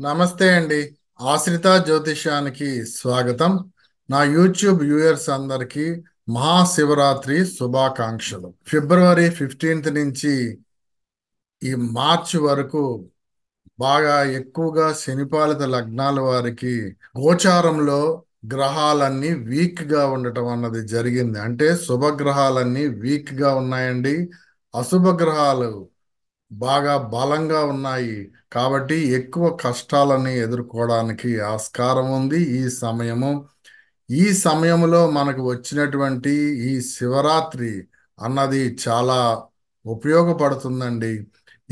నమస్తే అండి. ఆశ్రిత జ్యోతిష్యానికి స్వాగతం. నా యూట్యూబ్ వ్యూయర్స్ అందరికీ మహాశివరాత్రి శుభాకాంక్షలు. ఫిబ్రవరి 15 నుంచి ఈ మార్చి వరకు బాగా ఎక్కువగా శనిపాలిత లగ్నాల వారికి గోచారంలో గ్రహాలన్నీ వీక్ గా ఉండటం అన్నది జరిగింది. అంటే శుభగ్రహాలన్నీ వీక్ గా ఉన్నాయండి. అశుభ గ్రహాలు బాగా బలంగా ఉన్నాయి. కాబట్టి ఎక్కువ కష్టాలని ఎదుర్కోవడానికి ఆస్కారం ఉంది ఈ సమయంలో మనకు వచ్చినటువంటి ఈ శివరాత్రి అన్నది చాలా ఉపయోగపడుతుందండి.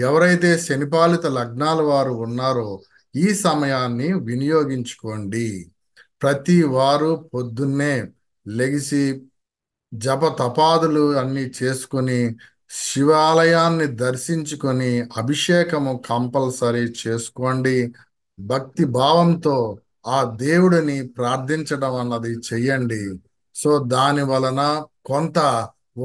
ఎవరైతే శనిపాలిత లగ్నాల వారు ఉన్నారో ఈ సమయాన్ని వినియోగించుకోండి. ప్రతి వారు పొద్దున్నే లెగిసి జప తపాదులు అన్ని చేసుకొని శివాలయాన్ని దర్శించుకొని అభిషేకము కంపల్సరీ చేసుకోండి. భక్తి భావంతో ఆ దేవుడిని ప్రార్థించడం అన్నది చెయ్యండి. సో దాని వలన కొంత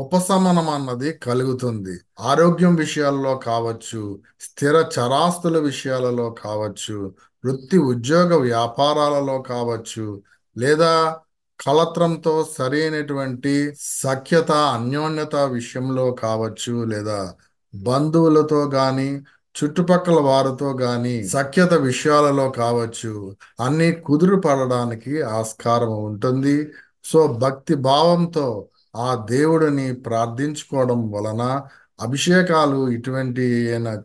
ఉపశమనం అన్నది కలుగుతుంది. ఆరోగ్యం విషయాల్లో కావచ్చు, స్థిర చరాస్తుల విషయాలలో కావచ్చు, వృత్తి ఉద్యోగ వ్యాపారాలలో కావచ్చు, లేదా కలత్రంతో సరైనటువంటి సఖ్యత అన్యోన్యత విషయంలో కావచ్చు, లేదా బంధువులతో గాని చుట్టుపక్కల వారితో గాని సఖ్యత విషయాలలో కావచ్చు, అన్ని కుదురు పడడానికి ఆస్కారం ఉంటుంది. సో భక్తి భావంతో ఆ దేవుడిని ప్రార్థించుకోవడం వలన, అభిషేకాలు ఇటువంటి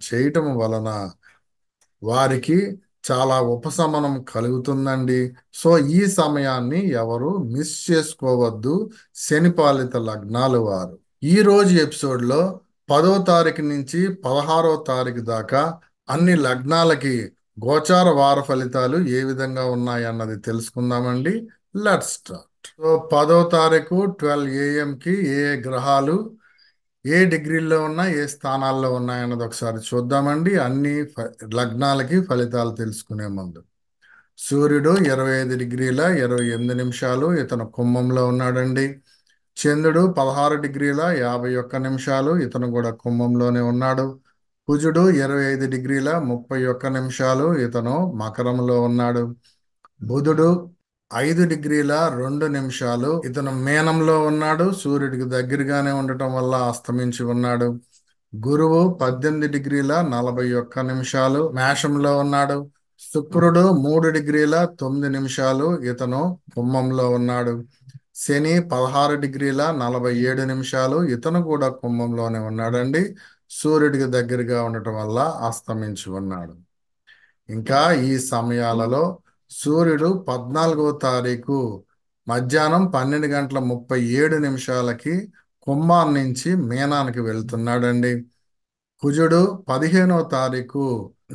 చేయటం వలన వారికి చాలా ఉపశమనం కలుగుతుందండి. సో ఈ సమయాన్ని ఎవరు మిస్ చేసుకోవద్దు. శనిపాలిత లగ్నాలు వారు ఈ రోజు ఎపిసోడ్లో 10వ తారీఖు నుంచి 16వ తారీఖు దాకా అన్ని లగ్నాలకి గోచార వార ఫలితాలు ఏ విధంగా ఉన్నాయన్నది తెలుసుకుందామండి. Let's start. సో 10వ తారీఖు 12 AM కి ఏ గ్రహాలు ఏ డిగ్రీల్లో ఉన్నా ఏ స్థానాల్లో ఉన్నాయన్నది ఒకసారి చూద్దామండి. అన్ని లగ్నాలకి ఫలితాలు తెలుసుకునే ముందు సూర్యుడు 25 డిగ్రీల 28 నిమిషాలు ఇతను కుంభంలో ఉన్నాడండి. చంద్రుడు 16 డిగ్రీల 51 నిమిషాలు ఇతను కూడా కుంభంలోనే ఉన్నాడు. కుజుడు 25 డిగ్రీల 31 నిమిషాలు ఇతను మకరంలో ఉన్నాడు. బుధుడు 5 డిగ్రీల 2 నిమిషాలు ఇతను మీనంలో ఉన్నాడు. సూర్యుడికి దగ్గరగానే ఉండటం వల్ల అస్తమించి ఉన్నాడు. గురువు 18 డిగ్రీల 41 నిమిషాలు మేషంలో ఉన్నాడు. శుక్రుడు 3 డిగ్రీల 9 నిమిషాలు ఇతను కుంభంలో ఉన్నాడు. శని 16 డిగ్రీల 47 నిమిషాలు ఇతను కూడా కుంభంలోనే ఉన్నాడండి. సూర్యుడికి దగ్గరగా ఉండటం వల్ల అస్తమించి ఉన్నాడు. ఇంకా ఈ సమయాలలో సూర్యుడు 14వ తారీఖు మధ్యాహ్నం 12 గంటల 37 నిమిషాలకి కుంభం నుంచి మీనానికి వెళ్తున్నాడండి. కుజుడు 15వ తారీఖు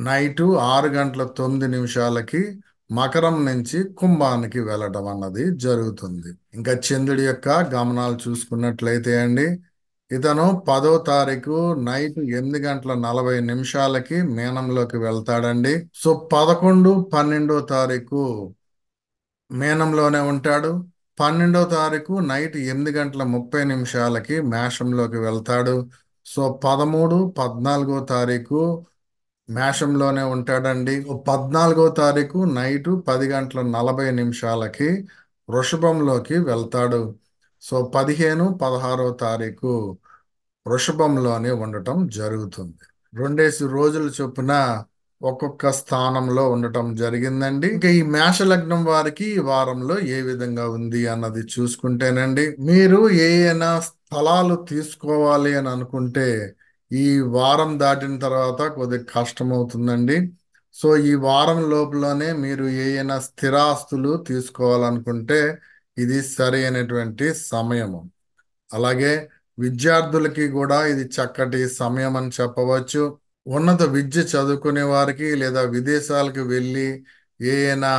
నైటు 6 గంటల 9 నిమిషాలకి మకరం నుంచి కుంభానికి వెళ్ళడం అన్నది జరుగుతుంది. ఇంకా చంద్రుడి యొక్క గమనాలు చూసుకున్నట్లయితే అండి, ఇతను 10వ తారీఖు నైట్ 8 గంటల 40 నిమిషాలకి మీనంలోకి వెళ్తాడండి. సో 11, 12వ తారీఖు మీనంలోనే ఉంటాడు. 12వ తారీఖు నైట్ 8 గంటల 30 నిమిషాలకి మేషంలోకి వెళ్తాడు. సో 13, 14వ తారీఖు మేషంలోనే ఉంటాడండి. 14వ తారీఖు నైటు 10 గంటల 40 నిమిషాలకి వృషభంలోకి వెళ్తాడు. సో 15, 16వ తారీఖు వృషభంలోనే ఉండటం జరుగుతుంది. 2 రోజుల చొప్పున ఒక్కొక్క స్థానంలో ఉండటం జరిగిందండి. ఇంకా ఈ మేష లగ్నం వారికి ఈ వారంలో ఏ విధంగా ఉంది అన్నది చూసుకుంటేనండి, మీరు ఏమైనా స్థలాలు తీసుకోవాలి అని అనుకుంటే ఈ వారం దాటిన తర్వాత కొద్దిగా కష్టమవుతుందండి. సో ఈ వారం లోపలనే మీరు ఏమైనా స్థిరాస్తులు తీసుకోవాలనుకుంటే ఇది సరి అయినటువంటి సమయము. అలాగే విద్యార్థులకి కూడా ఇది చక్కటి సమయం అని చెప్పవచ్చు. ఉన్నత విద్య చదువుకునే వారికి లేదా విదేశాలకు వెళ్ళి ఏమైనా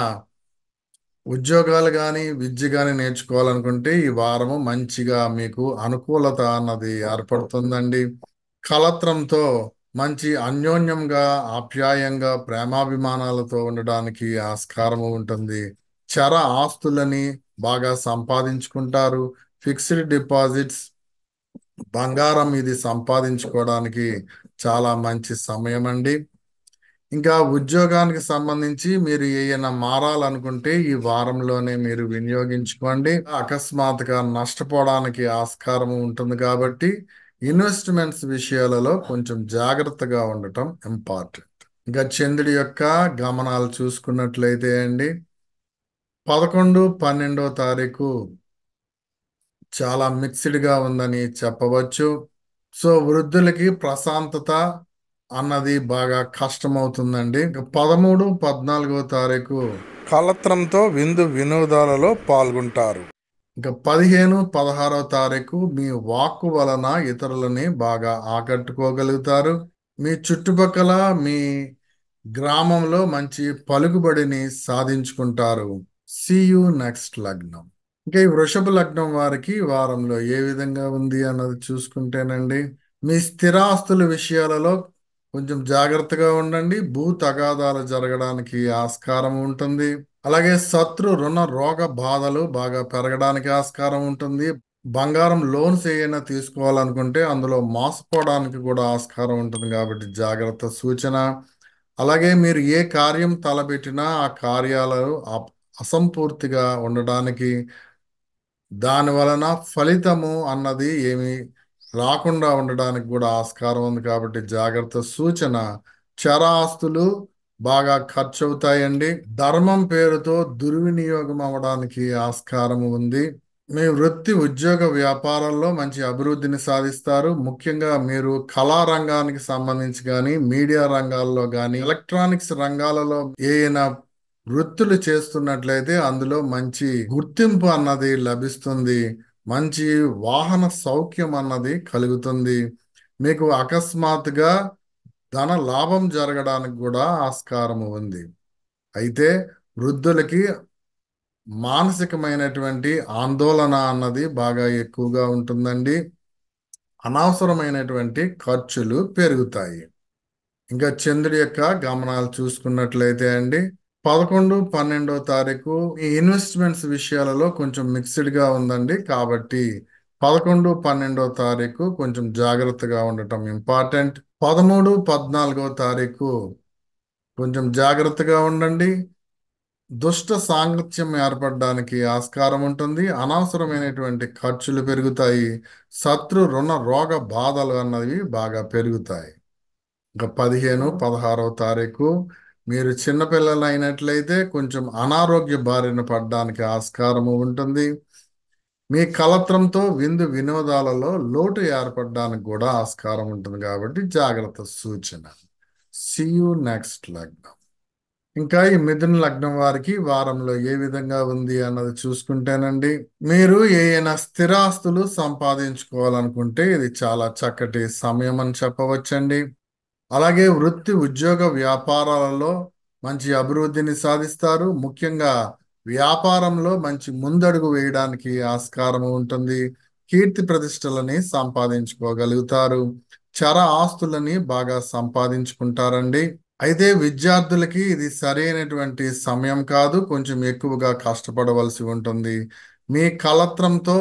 ఉద్యోగాలు కానీ విద్య కానీ నేర్చుకోవాలనుకుంటే ఈ వారము మంచిగా మీకు అనుకూలత అన్నది ఏర్పడుతుందండి. కలత్రంతో మంచి అన్యోన్యంగా ఆప్యాయంగా ప్రేమాభిమానాలతో ఉండడానికి ఆస్కారము ఉంటుంది. చర ఆస్తులని బాగా సంపాదించుకుంటారు. ఫిక్స్డ్ డిపాజిట్స్, బంగారం ఇది సంపాదించుకోవడానికి చాలా మంచి సమయం అండి. ఇంకా ఉద్యోగానికి సంబంధించి మీరు ఏమైనా మారాలనుకుంటే ఈ వారంలోనే మీరు వినియోగించుకోండి. అకస్మాత్తుగా నష్టపోవడానికి ఆస్కారం ఉంటుంది కాబట్టి ఇన్వెస్ట్మెంట్స్ విషయాలలో కొంచెం జాగ్రత్తగా ఉండటం ఇంపార్టెంట్. ఇంకా చంద్రుడి యొక్క గమనాలు చూసుకున్నట్లయితే అండి 11, 12 తారీఖు చాలా మిక్స్డ్ గా ఉందని చెప్పవచ్చు. సో వృద్ధులకి ప్రశాంతత అన్నది బాగా కష్టమవుతుందండి. 13, 14 తారీఖు కలత్రంతో విందు వినోదాలలో పాల్గొంటారు. ఇంకా 15, 16 తారీఖు మీ వాక్కు వలన ఇతరులని బాగా ఆకట్టుకోగలుగుతారు. మీ చుట్టుపక్కల మీ గ్రామంలో మంచి పలుకుబడిని సాధించుకుంటారు. సీ యు నెక్స్ట్ లగ్నం. ఇంకా ఈ వృషభ లగ్నం వారికి వారంలో ఏ విధంగా ఉంది అన్నది చూసుకుంటేనండి మీ స్థిరాస్తుల విషయాలలో కొంచెం జాగ్రత్తగా ఉండండి. భూ తగాదాలు జరగడానికి ఆస్కారం ఉంటుంది. అలాగే శత్రు రుణ రోగ బాధలు బాగా పెరగడానికి ఆస్కారం ఉంటుంది. బంగారం లోన్స్ ఏమైనా తీసుకోవాలనుకుంటే అందులో మోసపోవడానికి కూడా ఆస్కారం ఉంటుంది కాబట్టి జాగ్రత్త సూచన. అలాగే మీరు ఏ కార్యం తలపెట్టినా ఆ కార్యాలు అసంపూర్తిగా ఉండడానికి దాని వలన ఫలితము అన్నది ఏమి రాకుండా ఉండడానికి కూడా ఆస్కారం ఉంది కాబట్టి జాగ్రత్త సూచన. చరాస్తులు బాగా ఖర్చు అవుతాయండి. ధర్మం పేరుతో దుర్వినియోగం అవ్వడానికి ఆస్కారం ఉంది. మీ వృత్తి ఉద్యోగ వ్యాపారాల్లో మంచి అభివృద్ధిని సాధిస్తారు. ముఖ్యంగా మీరు కళా రంగానికి సంబంధించి కానీ మీడియా రంగాల్లో కానీ ఎలక్ట్రానిక్స్ రంగాలలో ఏమైనా వృత్తులు చేస్తున్నట్లయితే అందులో మంచి గుర్తింపు అన్నది లభిస్తుంది. మంచి వాహన సౌఖ్యం అన్నది కలుగుతుంది. మీకు అకస్మాత్తుగా ధన లాభం జరగడానికి కూడా ఆస్కారం ఉంది. అయితే వృద్ధులకి మానసికమైనటువంటి ఆందోళన అన్నది బాగా ఎక్కువగా ఉంటుందండి. అనవసరమైనటువంటి ఖర్చులు పెరుగుతాయి. ఇంకా చంద్రుడి యొక్క గమనాలు చూసుకున్నట్లయితే అండి 11, 12 తారీఖు ఈ ఇన్వెస్ట్మెంట్స్ విషయాలలో కొంచెం మిక్స్డ్ గా ఉందండి. కాబట్టి 11, 12 తారీఖు కొంచెం జాగ్రత్తగా ఉండటం ఇంపార్టెంట్. 13, 14 తారీఖు కొంచెం జాగ్రత్తగా ఉండండి. దుష్ట సాంగత్యం ఏర్పడడానికి ఆస్కారం ఉంటుంది. అనవసరమైనటువంటి ఖర్చులు పెరుగుతాయి. శత్రు రుణ రోగ బాధలు అన్నవి బాగా పెరుగుతాయి. ఇంకా 15, 16 తారీఖు మీరు చిన్నపిల్లలు అయినట్లయితే కొంచెం అనారోగ్య బారిన పడడానికి ఆస్కారము ఉంటుంది. మీ కలత్రంతో విందు వినోదాలలో లోటు ఏర్పడడానికి కూడా ఆస్కారం ఉంటుంది కాబట్టి జాగ్రత్త సూచన. సీ యు నెక్స్ట్ లగ్నం. ఇంకా ఈ మిథున లగ్నం వారికి వారంలో ఏ విధంగా ఉంది అన్నది చూసుకుంటేనండి మీరు ఏమైనా స్థిరాస్తులు సంపాదించుకోవాలనుకుంటే ఇది చాలా చక్కటి సమయం అని చెప్పవచ్చండి. అలాగే వృత్తి ఉద్యోగ వ్యాపారాలలో మంచి అభివృద్ధిని సాధిస్తారు. ముఖ్యంగా వ్యాపారంలో మంచి ముందడుగు వేయడానికి ఆస్కారం ఉంటుంది. కీర్తి ప్రతిష్టలని సంపాదించుకోగలుగుతారు. చర ఆస్తులని బాగా సంపాదించుకుంటారండి. అయితే విద్యార్థులకి ఇది సరైనటువంటి సమయం కాదు. కొంచెం ఎక్కువగా కష్టపడవలసి ఉంటుంది. మీ కలత్రంతో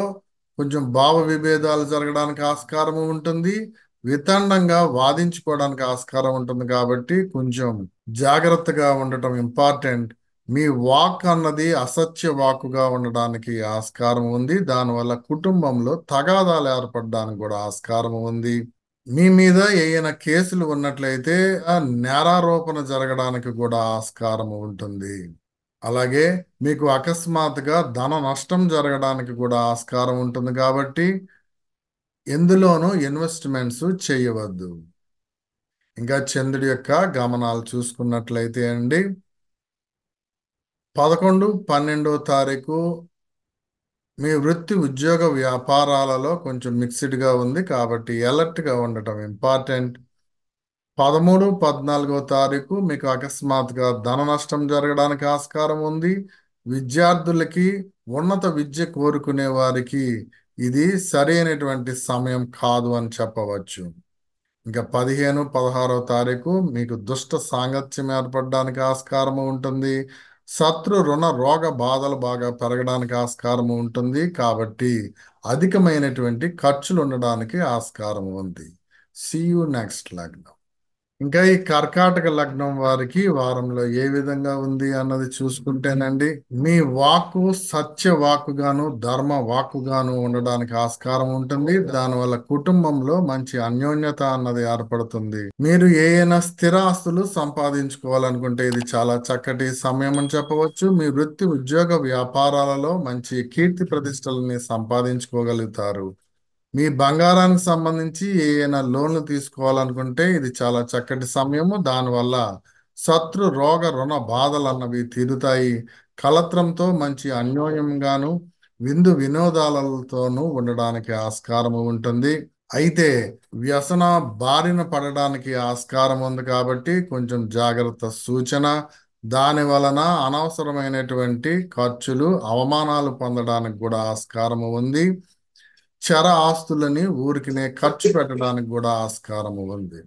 కొంచెం భావ విభేదాలు జరగడానికి ఆస్కారం ఉంటుంది. వితండంగా వాదించుకోవడానికి ఆస్కారం ఉంటుంది కాబట్టి కొంచెం జాగ్రత్తగా ఉండటం ఇంపార్టెంట్. మీ వాక్ అన్నది అసత్య వాక్కుగా ఉండడానికి ఆస్కారం ఉంది. దానివల్ల కుటుంబంలో తగాదాలు ఏర్పడడానికి కూడా ఆస్కారం ఉంది. మీ మీద ఏమైనా కేసులు ఉన్నట్లయితే ఆ నేరారోపణ జరగడానికి కూడా ఆస్కారం ఉంటుంది. అలాగే మీకు అకస్మాత్తుగా ధన నష్టం జరగడానికి కూడా ఆస్కారం ఉంటుంది కాబట్టి ఎందులోనూ ఇన్వెస్ట్మెంట్స్ చేయవద్దు. ఇంకా చంద్రుడి యొక్క గమనాలు చూసుకున్నట్లయితే అండి 11, 12 తారీఖు మీ వృత్తి ఉద్యోగ వ్యాపారాలలో కొంచెం మిక్స్డ్ గా ఉంది కాబట్టి అలర్ట్ గా ఉండటం ఇంపార్టెంట్. 13, 14 తారీఖు మీకు అకస్మాత్తుగా ధన నష్టం జరగడానికి ఆస్కారం ఉంది. విద్యార్థులకి ఉన్నత విద్య కోరుకునే వారికి ఇది సరైనటువంటి సమయం కాదు అని చెప్పవచ్చు. ఇంకా 15, 16 తారీఖు మీకు దుష్ట సాంగత్యం ఏర్పడడానికి ఆస్కారం ఉంటుంది. శత్రు రుణ రోగ బాధలు బాగా పెరగడానికి ఆస్కారం ఉంటుంది కాబట్టి అధికమైనటువంటి ఖర్చులు ఉండడానికి ఆస్కారం ఉంది. సీ యు నెక్స్ట్ లగ్నం. ఇంకా ఈ కర్కాటక లగ్నం వారికి వారంలో ఏ విధంగా ఉంది అన్నది చూసుకుంటేనండి, మీ వాక్కు సత్య వాక్కుగాను ధర్మ వాక్కుగాను ఉండడానికి ఆస్కారం ఉంటుంది. దానివల్ల కుటుంబంలో మంచి అన్యోన్యత అన్నది ఏర్పడుతుంది. మీరు ఏమైనా స్థిర ఆస్తులు సంపాదించుకోవాలనుకుంటే ఇది చాలా చక్కటి సమయం అని చెప్పవచ్చు. మీ వృత్తి ఉద్యోగ వ్యాపారాలలో మంచి కీర్తి ప్రతిష్టలని సంపాదించుకోగలుగుతారు. మీ బంగారానికి సంబంధించి ఏమైనా లోన్లు తీసుకోవాలనుకుంటే ఇది చాలా చక్కటి సమయము. దానివల్ల శత్రు రోగ రుణ బాధలు అన్నవి తీరుతాయి. కలత్రంతో మంచి అన్యోన్యంగాను విందు వినోదాలతోనూ ఉండడానికి ఆస్కారం ఉంటుంది. అయితే వ్యసన బారిన పడడానికి ఆస్కారం ఉంది కాబట్టి కొంచెం జాగ్రత్త సూచన. దాని వలన అనవసరమైనటువంటి ఖర్చులు, అవమానాలు పొందడానికి కూడా ఆస్కారము ఉంది. చర ఆస్తులని ఊరికినే ఖర్చు పెట్టడానికి కూడా ఆస్కారము ఉంది.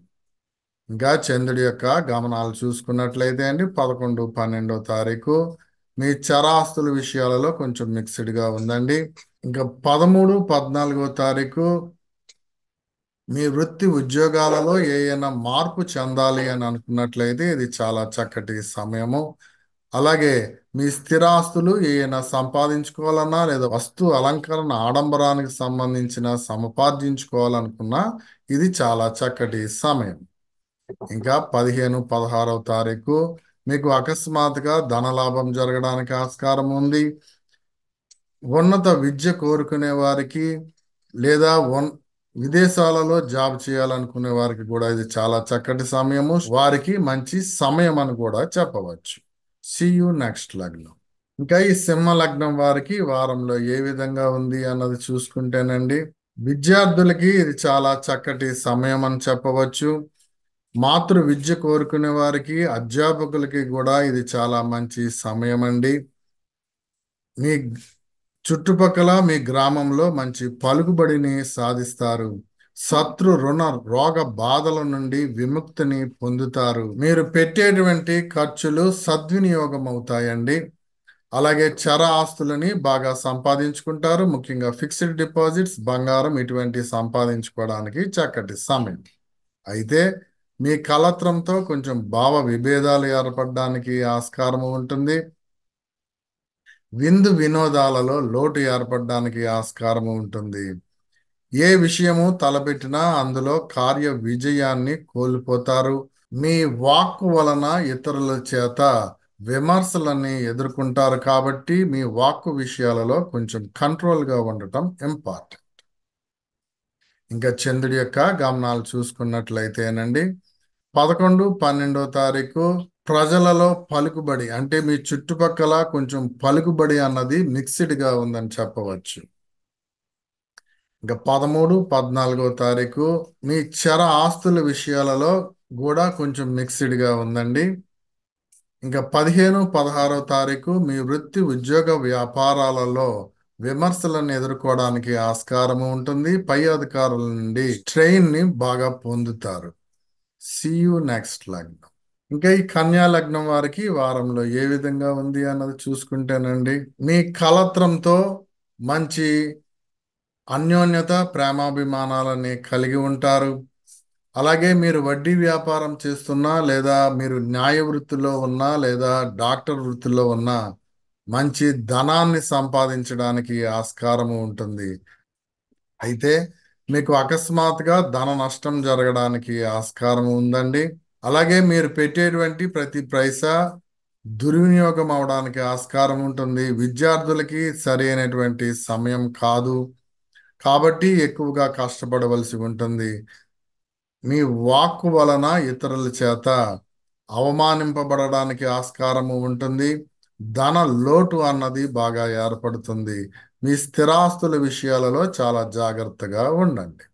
ఇంకా చంద్రుడి యొక్క గమనాలు చూసుకున్నట్లయితే అండి, 11, 12 తారీఖు మీ చరాస్తుల విషయాలలో కొంచెం మిక్స్డ్ గా ఉందండి. ఇంకా 13, 14 తారీఖు మీ వృత్తి ఉద్యోగాలలో ఏమైనా మార్పు చెందాలి అని అనుకున్నట్లయితే ఇది చాలా చక్కటి సమయము. అలాగే మీ స్థిరాస్తులు ఏమైనా సంపాదించుకోవాలన్నా లేదా వస్తు అలంకరణ ఆడంబరానికి సంబంధించిన సముపార్జించుకోవాలనుకున్నా ఇది చాలా చక్కటి సమయం. ఇంకా 15, 16 తారీఖు మీకు అకస్మాత్తుగా ధనలాభం జరగడానికి ఆస్కారం ఉంది. ఉన్నత విద్య కోరుకునే వారికి లేదా విదేశాలలో జాబ్ చేయాలనుకునే వారికి కూడా ఇది చాలా చక్కటి సమయము. వారికి మంచి సమయం అని కూడా చెప్పవచ్చు. See you నెక్స్ట్ లగ్నం. ఇంకా ఈ సింహ లగ్నం వారికి వారంలో ఏ విధంగా ఉంది అన్నది చూసుకుంటేనండి, విద్యార్థులకి ఇది చాలా చక్కటి సమయం అని చెప్పవచ్చు. మాతృ విద్య కోరుకునే వారికి, అధ్యాపకులకి కూడా ఇది చాలా మంచి సమయం అండి. మీ చుట్టుపక్కల మీ గ్రామంలో మంచి పలుకుబడిని సాధిస్తారు. శత్రు రుణ రోగ బాధల నుండి విముక్తిని పొందుతారు. మీరు పెట్టేటువంటి ఖర్చులు సద్వినియోగం అవుతాయండి. అలాగే చర ఆస్తులని బాగా సంపాదించుకుంటారు. ముఖ్యంగా ఫిక్స్డ్ డిపాజిట్స్, బంగారం ఇటువంటి సంపాదించుకోవడానికి చక్కటి సమయం. అయితే మీ కలత్రంతో కొంచెం భావ విభేదాలు ఏర్పడడానికి ఆస్కారం ఉంటుంది. విందు వినోదాలలో లోటు ఏర్పడడానికి ఆస్కారం ఉంటుంది. ఏ విషయము తలపెట్టినా అందులో కార్య విజయాన్ని కోల్పోతారు. మీ వాక్కు వలన ఇతరుల చేత విమర్శలని ఎదుర్కొంటారు కాబట్టి మీ వాక్కు విషయాలలో కొంచెం కంట్రోల్గా ఉండటం ఇంపార్టెంట్. ఇంకా చంద్రుడి యొక్క గమనాలు చూసుకున్నట్లయితేనండి, 11, 12 తారీఖు ప్రజలలో పలుకుబడి అంటే మీ చుట్టుపక్కల కొంచెం పలుకుబడి అన్నది మిక్స్డ్ గా ఉందని చెప్పవచ్చు. ఇంకా 13, 14 తారీఖు మీ చర ఆస్తుల విషయాలలో కూడా కొంచెం మిక్స్డ్ గా ఉందండి. ఇంకా 15, 16 తారీఖు మీ వృత్తి ఉద్యోగ వ్యాపారాలలో విమర్శలను ఎదుర్కోవడానికి ఆస్కారం ఉంటుంది. పై అధికారుల నుండి ట్రైన్ ని బాగా పొందుతారు. See you నెక్స్ట్ లగ్నం. ఇంకా ఈ కన్యా లగ్నం వారికి వారంలో ఏ విధంగా ఉంది అన్నది చూసుకుంటేనండి, మీ కలత్రంతో మంచి అన్యోన్యత, ప్రేమాభిమానాలని కలిగి ఉంటారు. అలాగే మీరు వడ్డీ వ్యాపారం చేస్తున్నా లేదా మీరు న్యాయ వృత్తిలో ఉన్నా లేదా డాక్టర్ వృత్తిలో ఉన్నా మంచి ధనాన్ని సంపాదించడానికి ఆస్కారము ఉంటుంది. అయితే మీకు అకస్మాత్తుగా ధన నష్టం జరగడానికి ఆస్కారం ఉందండి. అలాగే మీరు పెట్టేటువంటి ప్రతి పైసా దుర్వినియోగం అవడానికి ఆస్కారం ఉంటుంది. విద్యార్థులకి సరైనటువంటి సమయం కాదు కాబట్టి ఎక్కువగా కష్టపడవలసి ఉంటుంది. మీ వాక్కు వలన ఇతరుల చేత అవమానింపబడడానికి ఆస్కారము ఉంటుంది. ధన లోటు అన్నది బాగా ఏర్పడుతుంది. మీ స్థిరాస్తుల విషయాలలో చాలా జాగ్రత్తగా ఉండండి.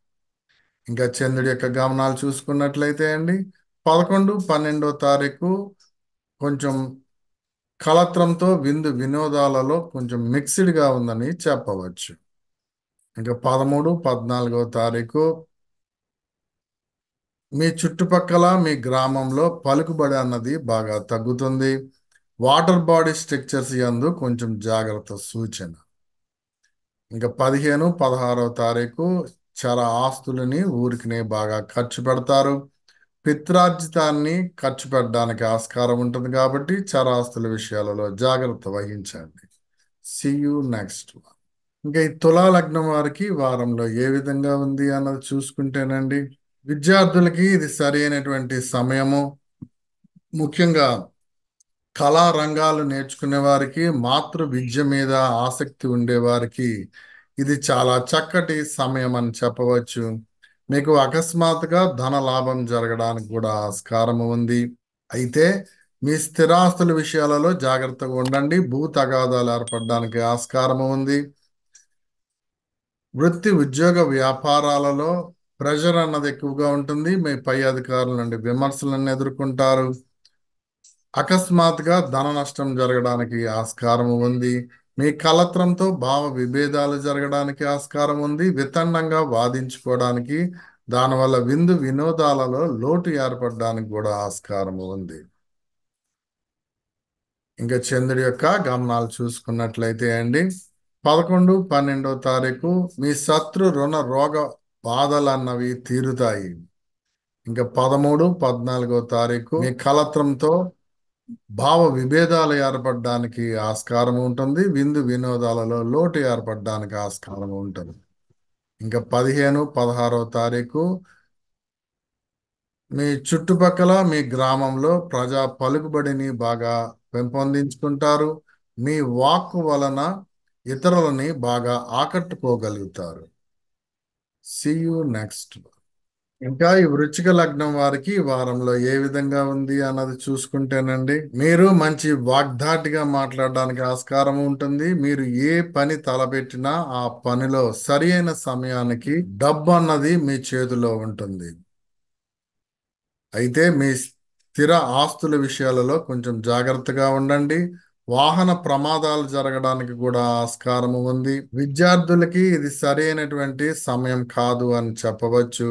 ఇంకా చంద్రుడి యొక్క గమనాలు చూసుకున్నట్లయితే అండి, 11, 12 తారీఖు కొంచెం కలత్రంతో విందు వినోదాలలో కొంచెం మిక్స్డ్ గా ఉందని చెప్పవచ్చు. ఇంకా 13, 14 తారీఖు మీ చుట్టుపక్కల మీ గ్రామంలో పలుకుబడి అన్నది బాగా తగ్గుతుంది. వాటర్ బాడీ స్ట్రక్చర్స్ యందు కొంచెం జాగ్రత్త సూచన. ఇంకా 15, 16 తారీఖు చర ఆస్తులని ఊరికినే బాగా ఖర్చు పెడతారు. పిత్రార్జితాన్ని ఖర్చు పెట్టడానికి ఆస్కారం ఉంటుంది కాబట్టి చరాస్తుల విషయాలలో జాగ్రత్త వహించండి. See you next one. ఇంకా ఈ తులా లగ్నం వారికి వారంలో ఏ విధంగా ఉంది అన్నది చూసుకుంటేనండి, విద్యార్థులకి ఇది సరి అయినటువంటి సమయము. ముఖ్యంగా కళా రంగాలు నేర్చుకునే వారికి, మాతృ విద్య మీద ఆసక్తి ఉండేవారికి ఇది చాలా చక్కటి సమయం అని చెప్పవచ్చు. మీకు అకస్మాత్తుగా ధన లాభం జరగడానికి కూడా ఆస్కారం ఉంది. అయితే మీ స్థిరాస్తుల విషయాలలో జాగ్రత్తగా ఉండండి. భూ తగాదాలు ఏర్పడడానికి ఆస్కారం ఉంది. వృత్తి ఉద్యోగ వ్యాపారాలలో ప్రెషర్ అన్నది ఎక్కువగా ఉంటుంది. మీ పై అధికారుల నుండి విమర్శలను ఎదుర్కొంటారు. అకస్మాత్తుగా ధన నష్టం జరగడానికి ఆస్కారం ఉంది. మీ కలత్రంతో భావ విభేదాలు జరగడానికి ఆస్కారం ఉంది. వితండంగా వాదించుకోవడానికి, దానివల్ల విందు వినోదాలలో లోటు ఏర్పడడానికి కూడా ఆస్కారం ఉంది. ఇంకా చంద్రుడి యొక్క గమనాలు చూసుకున్నట్లయితే అండి, 11, 12వ తారీఖు మీ శత్రు రుణ రోగ బాధలు అన్నవి తీరుతాయి. ఇంకా 13, 14వ తారీఖు మీ కలత్రంతో భావ విభేదాలు ఏర్పడడానికి ఆస్కారం ఉంటుంది. విందు వినోదాలలో లోటు ఏర్పడడానికి ఆస్కారం ఉంటుంది. ఇంకా 15, 16వ తారీఖు మీ చుట్టుపక్కల మీ గ్రామంలో ప్రజా పలుకుబడిని బాగా పెంపొందించుకుంటారు. మీ వాక్కు వలన ఇతరులని బాగా ఆకట్టుకోగలుగుతారు. See you next. ఇంకా ఈ వృశ్చిక లగ్నం వారికి ఈ వారంలో ఏ విధంగా ఉంది అన్నది చూసుకుంటేనండి, మీరు మంచి వాగ్దాటిగా మాట్లాడడానికి ఆస్కారం ఉంటుంది. మీరు ఏ పని తలపెట్టినా ఆ పనిలో సరి అయిన సమయానికి డబ్బు అన్నది మీ చేతిలో ఉంటుంది. అయితే మీ స్థిర ఆస్తుల విషయాలలో కొంచెం జాగ్రత్తగా ఉండండి. వాహన ప్రమాదాలు జరగడానికి కూడా ఆస్కారం ఉంది. విద్యార్థులకి ఇది సరైనటువంటి సమయం కాదు అని చెప్పవచ్చు.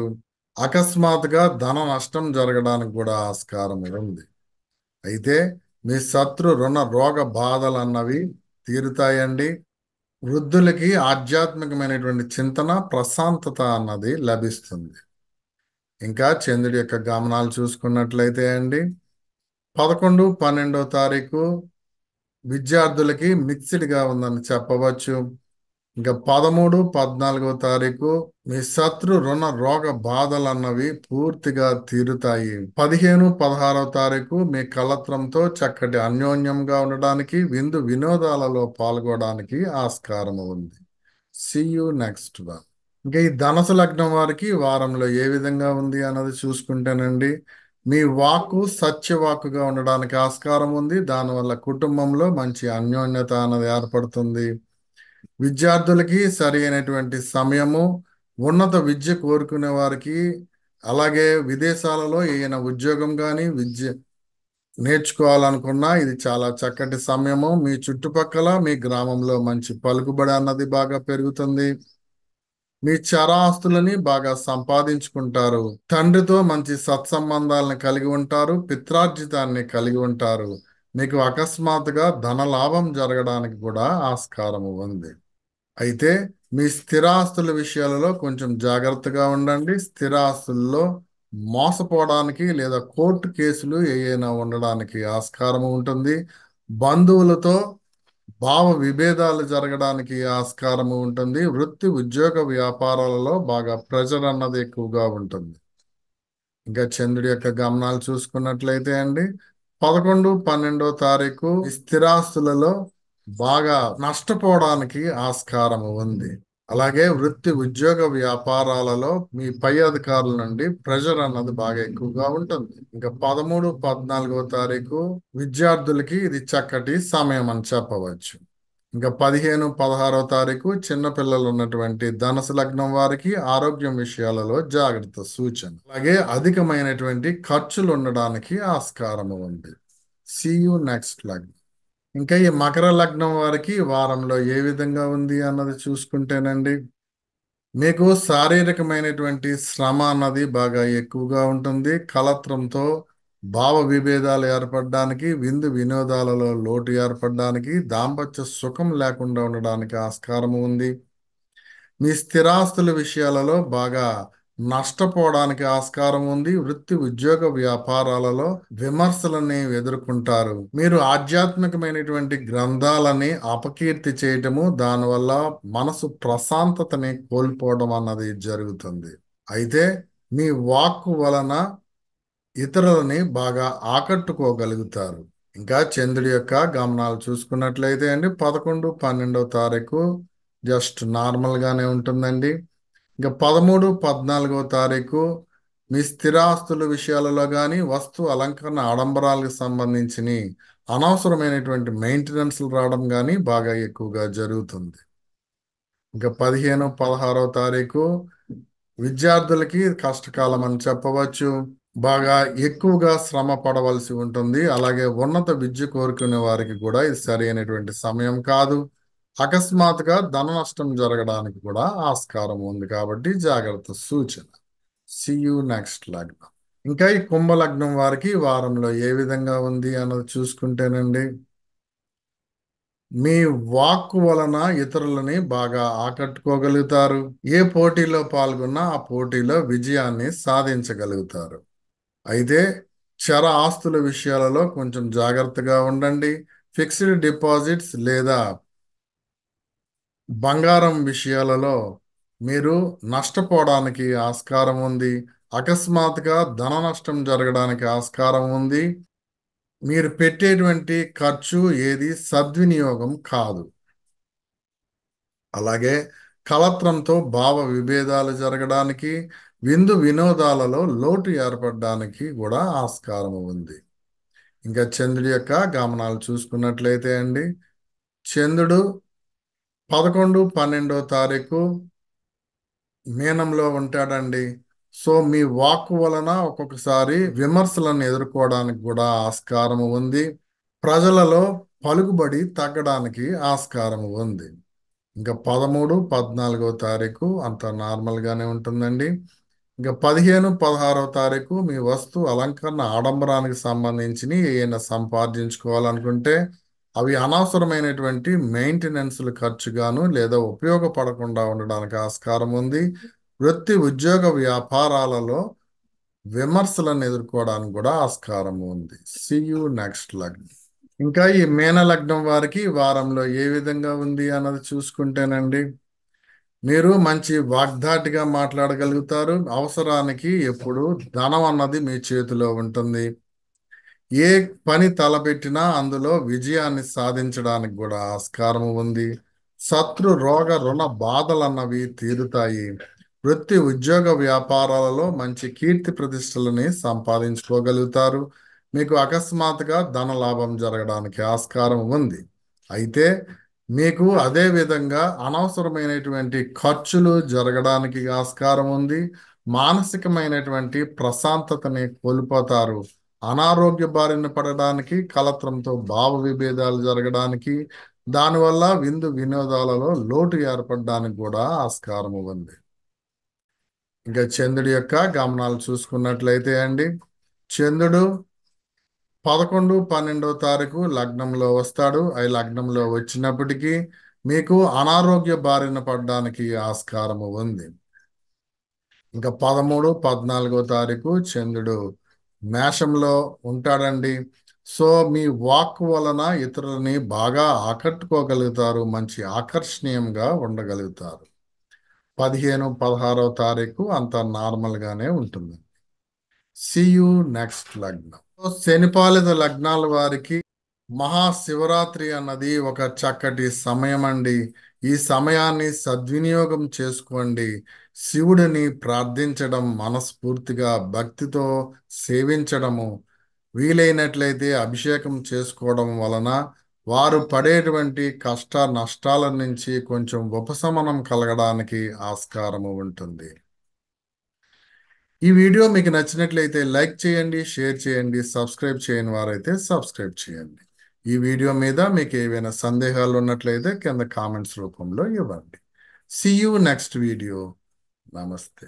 అకస్మాత్తుగా ధన నష్టం జరగడానికి కూడా ఆస్కారం ఉంది. అయితే మీ శత్రు రుణ రోగ బాధలు అన్నవి తీరుతాయండి. వృద్ధులకి ఆధ్యాత్మికమైనటువంటి చింతన, ప్రశాంతత అన్నది లభిస్తుంది. ఇంకా చంద్రుడి యొక్క గమనాలు చూసుకున్నట్లయితే అండి, 11, 12వ తారీఖు విద్యార్థులకి మిక్స్డ్గా ఉందని చెప్పవచ్చు. ఇంకా 13, 14వ తారీఖు మీ శత్రు రుణ రోగ బాధలు అన్నవి పూర్తిగా తీరుతాయి. 15, 16వ తారీఖు మీ కలత్రంతో చక్కటి అన్యోన్యంగా ఉండడానికి, విందు వినోదాలలో పాల్గొనడానికి ఆస్కారం ఉంది. See you next one. ఇంకా ఈ ధనుసు లగ్నం వారికి వారంలో ఏ విధంగా ఉంది అన్నది చూసుకుంటేనండి, మీ వాక్కు సత్యవాక్కుగా ఉండడానికి ఆస్కారం ఉంది. దానివల్ల కుటుంబంలో మంచి అన్యోన్యత అన్నది ఏర్పడుతుంది. విద్యార్థులకి సరి అయినటువంటి సమయము, ఉన్నత విద్య కోరుకునే వారికి, అలాగే విదేశాలలో ఏదైనా ఉద్యోగం కానీ విద్య నేర్చుకోవాలనుకున్నా ఇది చాలా చక్కటి సమయము. మీ చుట్టుపక్కల మీ గ్రామంలో మంచి పలుకుబడి అన్నది బాగా పెరుగుతుంది. మీ చరాస్తులని బాగా సంపాదించుకుంటారు. తండ్రితో మంచి సత్సంబంధాలను కలిగి ఉంటారు. పిత్రార్జితాన్ని కలిగి ఉంటారు. మీకు అకస్మాత్తుగా ధన లాభం జరగడానికి కూడా ఆస్కారం ఉంది. అయితే మీ స్థిరాస్తుల విషయాలలో కొంచెం జాగ్రత్తగా ఉండండి. స్థిరాస్తుల్లో మోసపోవడానికి లేదా కోర్టు కేసులు ఏమైనా ఉండడానికి ఆస్కారం ఉంటుంది. బంధువులతో భావ విభేదాలు జరగడానికి ఆస్కారం ఉంటుంది. వృత్తి ఉద్యోగ వ్యాపారాలలో బాగా ప్రెజర్ అన్నది ఎక్కువగా ఉంటుంది. ఇంకా చంద్రుడి యొక్క గమనాలు చూసుకున్నట్లయితే అండి, 11, 12వ తారీఖు ఈ స్థిరాస్తులలో బాగా నష్టపోవడానికి ఆస్కారం ఉంది. అలాగే వృత్తి ఉద్యోగ వ్యాపారాలలో మీ పై అధికారుల నుండి ప్రెషర్ అన్నది బాగా ఎక్కువగా ఉంటుంది. ఇంకా 13, 14వ తారీఖు విద్యార్థులకి ఇది చక్కటి సమయం అని చెప్పవచ్చు. ఇంకా 15, 16వ తారీఖు చిన్నపిల్లలు ఉన్నటువంటి ధనుసు లగ్నం వారికి ఆరోగ్యం విషయాలలో జాగ్రత్త సూచన. అలాగే అధికమైనటువంటి ఖర్చులు ఉండడానికి ఆస్కారం ఉంది. See you next లగ్నం. ఇంకా ఈ మకర లగ్నం వారికి వారంలో ఏ విధంగా ఉంది అన్నది చూసుకుంటేనండి, మీకు శారీరకమైనటువంటి శ్రమ అన్నది బాగా ఎక్కువగా ఉంటుంది. కలత్రంతో భావ విభేదాలు ఏర్పడడానికి, విందు వినోదాలలో లోటు ఏర్పడడానికి, దాంపత్య సుఖం లేకుండా ఉండడానికి ఆస్కారం ఉంది. మీ స్థిరాస్తుల విషయాలలో బాగా నష్టపోవడానికి ఆస్కారం ఉంది. వృత్తి ఉద్యోగ వ్యాపారాలలో విమర్శలని ఎదుర్కొంటారు. మీరు ఆధ్యాత్మికమైనటువంటి గ్రంథాలని అపకీర్తి చేయటము, దానివల్ల మనసు ప్రశాంతతని కోల్పోవడం అన్నది జరుగుతుంది. అయితే మీ వాక్కు వలన ఇతరులని బాగా ఆకట్టుకోగలుగుతారు. ఇంకా చంద్రుడి యొక్క గమనాలు చూసుకున్నట్లయితే అండి 11, 12వ తారీఖు జస్ట్ నార్మల్ గానే ఉంటుందండి. ఇంకా 13, 14వ తారీఖు మీ స్థిరాస్తుల విషయాలలో కానీ వస్తు అలంకరణ ఆడంబరాలకు సంబంధించిన అనవసరమైనటువంటి మెయింటెనెన్స్లు రావడం కానీ బాగా ఎక్కువగా జరుగుతుంది. ఇంకా 15, 16వ తారీఖు విద్యార్థులకి కష్టకాలం అని చెప్పవచ్చు. బాగా ఎక్కువగా శ్రమ పడవలసి ఉంటుంది. అలాగే ఉన్నత విద్య కోరుకునే వారికి కూడా ఇది సరైనటువంటి సమయం కాదు. అకస్మాత్తుగా ధన నష్టం జరగడానికి కూడా ఆస్కారం ఉంది. కాబట్టి జాగ్రత్త సూచన. See you నెక్స్ట్ లగ్నం. ఇంకా ఈ కుంభ లగ్నం వారికి వారంలో ఏ విధంగా ఉంది అన్నది చూసుకుంటేనండి, మీ వాక్కు వలన ఇతరులని బాగా ఆకట్టుకోగలుగుతారు. ఏ పోటీలో పాల్గొన్నా ఆ పోటీలో విజయాన్ని సాధించగలుగుతారు. అయితే చర ఆస్తుల విషయాలలో కొంచెం జాగ్రత్తగా ఉండండి. ఫిక్స్డ్ డిపాజిట్స్ లేదా బంగారం విషయాలలో మీరు నష్టపోవడానికి ఆస్కారం ఉంది. అకస్మాత్తుగా ధన నష్టం జరగడానికి ఆస్కారం ఉంది. మీరు పెట్టేటువంటి ఖర్చు ఏది సద్వినియోగం కాదు. అలాగే కలత్రంతో భావ విభేదాలు జరగడానికి, విందు వినోదాలలో లోటు ఏర్పడడానికి కూడా ఆస్కారం ఉంది. ఇంకా చంద్రుడి యొక్క గమనాలు చూసుకున్నట్లయితే అండి, చంద్రుడు 11, 12వ తారీఖు మీనంలో ఉంటాడండి. సో మీ వాక్కు వలన ఒక్కొక్కసారి విమర్శలను ఎదుర్కోవడానికి కూడా ఆస్కారం ఉంది. ప్రజలలో పలుకుబడి తగ్గడానికి ఆస్కారం ఉంది. ఇంకా 13, 14వ తారీఖు అంత నార్మల్ గానే ఉంటుందండి. ఇంకా 15, 16వ తారీఖు మీ వస్తు అలంకరణ ఆడంబరానికి సంబంధించి ఏమైనా సంపాదించుకోవాలనుకుంటే అవి అనవసరమైనటువంటి మెయింటెనెన్స్లు ఖర్చుగాను లేదా ఉపయోగపడకుండా ఉండడానికి ఆస్కారం ఉంది. వృత్తి ఉద్యోగ వ్యాపారాలలో విమర్శలను ఎదుర్కోవడానికి కూడా ఆస్కారం ఉంది. See you నెక్స్ట్ లగ్నం. ఇంకా ఈ మీన లగ్నం వారికి వారంలో ఏ విధంగా ఉంది అన్నది చూసుకుంటేనండి, మీరు మంచి వాగ్దాటిగా మాట్లాడగలుగుతారు. అవసరానికి ఎప్పుడు ధనం అన్నది మీ చేతిలో ఉంటుంది. ఏ పని తలపెట్టినా అందులో విజయాన్ని సాధించడానికి కూడా ఆస్కారం ఉంది. శత్రు రోగ రుణ బాధలు అన్నవి తీరుతాయి. వృత్తి ఉద్యోగ వ్యాపారాలలో మంచి కీర్తి ప్రతిష్టలని సంపాదించుకోగలుగుతారు. మీకు అకస్మాత్తుగా ధన లాభం జరగడానికి ఆస్కారం ఉంది. అయితే మీకు అదే విధంగా అనవసరమైనటువంటి ఖర్చులు జరగడానికి ఆస్కారం ఉంది. మానసికమైనటువంటి ప్రశాంతతని కోల్పోతారు. అనారోగ్య బారిన పడడానికి, కలత్రంతో భావ విభేదాలు జరగడానికి, దానివల్ల విందు వినోదాలలో లోటు ఏర్పడడానికి కూడా ఆస్కారం ఉంది. ఇంకా చంద్రుడి యొక్క గమనాలు చూసుకున్నట్లయితే అండి, చంద్రుడు 11, 12వ తారీఖు లగ్నంలో వస్తాడు. ఆ లగ్నంలో వచ్చినప్పటికీ మీకు అనారోగ్య బారిన పడడానికి ఆస్కారము ఉంది. ఇంకా 13, 14వ తారీఖు చంద్రుడు మేషంలో ఉంటాడండి. సో మీ వాక్ వలన ఇతరులని బాగా ఆకట్టుకోగలుగుతారు. మంచి ఆకర్షణీయంగా ఉండగలుగుతారు. 15, 16వ తారీఖు అంత నార్మల్ గానే ఉంటుంది. See you నెక్స్ట్ లగ్నం. శనిపాలిత లగ్నాల వారికి మహాశివరాత్రి అన్నది ఒక చక్కటి సమయం అండి. ఈ సమయాన్ని సద్వినియోగం చేసుకోండి. శివుడిని ప్రార్థించడం, మనస్ఫూర్తిగా భక్తితో సేవించడము, వీలైనట్లయితే అభిషేకం చేసుకోవడం వలన వారు పడేటువంటి కష్ట నష్టాల నుంచి కొంచెం ఉపశమనం కలగడానికి ఆస్కారము ఉంటుంది. ఈ వీడియో మీకు నచ్చినట్లయితే లైక్ చేయండి, షేర్ చేయండి, సబ్స్క్రైబ్ చేయని వారైతే సబ్స్క్రైబ్ చేయండి. ఈ వీడియో మీద మీకు ఏవైనా సందేహాలు ఉన్నట్లయితే కింద కామెంట్స్ రూపంలో ఇవ్వండి. See you next video. నమస్తే.